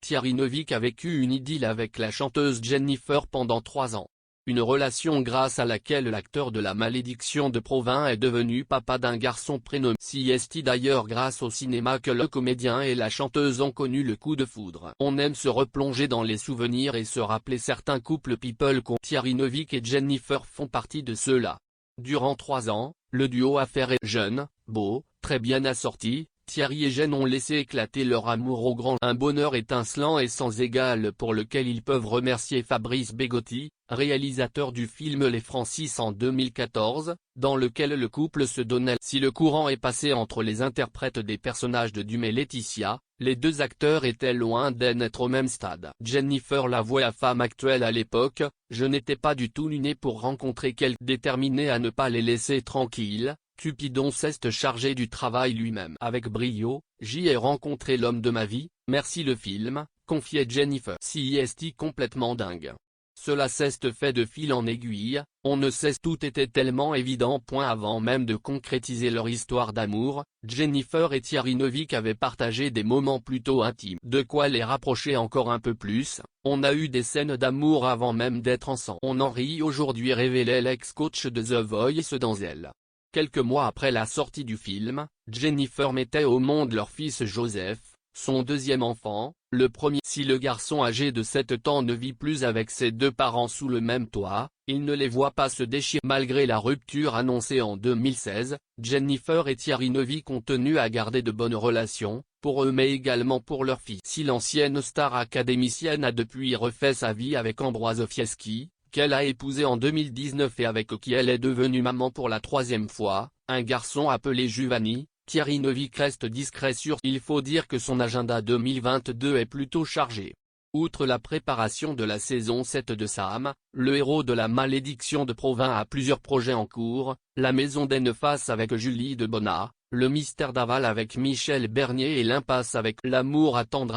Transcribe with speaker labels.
Speaker 1: Thierry Neuvik a vécu une idylle avec la chanteuse Jennifer pendant 3 ans. Une relation grâce à laquelle l'acteur de La Malédiction de Provins est devenu papa d'un garçon prénommé CST. D'ailleurs grâce au cinéma que le comédien et la chanteuse ont connu le coup de foudre. On aime se replonger dans les souvenirs et se rappeler certains couples people Thierry Neuvik et Jennifer font partie de ceux-là. Durant 3 ans, le duo affaire est jeune, beau, très bien assorti. Thierry et Jen ont laissé éclater leur amour au grand. Un bonheur étincelant et sans égal pour lequel ils peuvent remercier Fabrice Begotti, réalisateur du film Les Francis en 2014, dans lequel le couple se donnait. Si le courant est passé entre les interprètes des personnages de Dum et Laetitia, les deux acteurs étaient loin d'en être au même stade. Jennifer l'avoue à Femme Actuelle à l'époque, « Je n'étais pas du tout né pour rencontrer quelqu'un déterminé à ne pas les laisser tranquilles. Cupidon s'est chargé du travail lui-même. Avec brio, j'y ai rencontré l'homme de ma vie, merci le film », confiait Jennifer. CST complètement dingue. Cela s'est fait de fil en aiguille, on ne sait, tout était tellement évident. Avant même de concrétiser leur histoire d'amour, Jennifer et Thierry Neuvik avaient partagé des moments plutôt intimes. De quoi les rapprocher encore un peu plus, on a eu des scènes d'amour avant même d'être ensemble. On en rit aujourd'hui, révélait l'ex-coach de The Voice Denzel. Quelques mois après la sortie du film, Jennifer mettait au monde leur fils Joseph, son deuxième enfant, le premier. Si le garçon âgé de 7 ans ne vit plus avec ses deux parents sous le même toit, il ne les voit pas se déchirer. Malgré la rupture annoncée en 2016, Jennifer et Thierry Neuvik ont tenu à garder de bonnes relations, pour eux mais également pour leur fils. Si l'ancienne star académicienne a depuis refait sa vie avec Ambroise Fieschi, qu'elle a épousé en 2019 et avec qui elle est devenue maman pour la 3e fois, un garçon appelé Giovanni, Thierry Neuvik reste discret sur. Il faut dire que son agenda 2022 est plutôt chargé. Outre la préparation de la saison 7 de Sam, le héros de La Malédiction de Provins a plusieurs projets en cours, La Maison des Neufas avec Julie Debona, Le Mystère d'Aval avec Michel Bernier et L'Impasse avec L'amour attendra.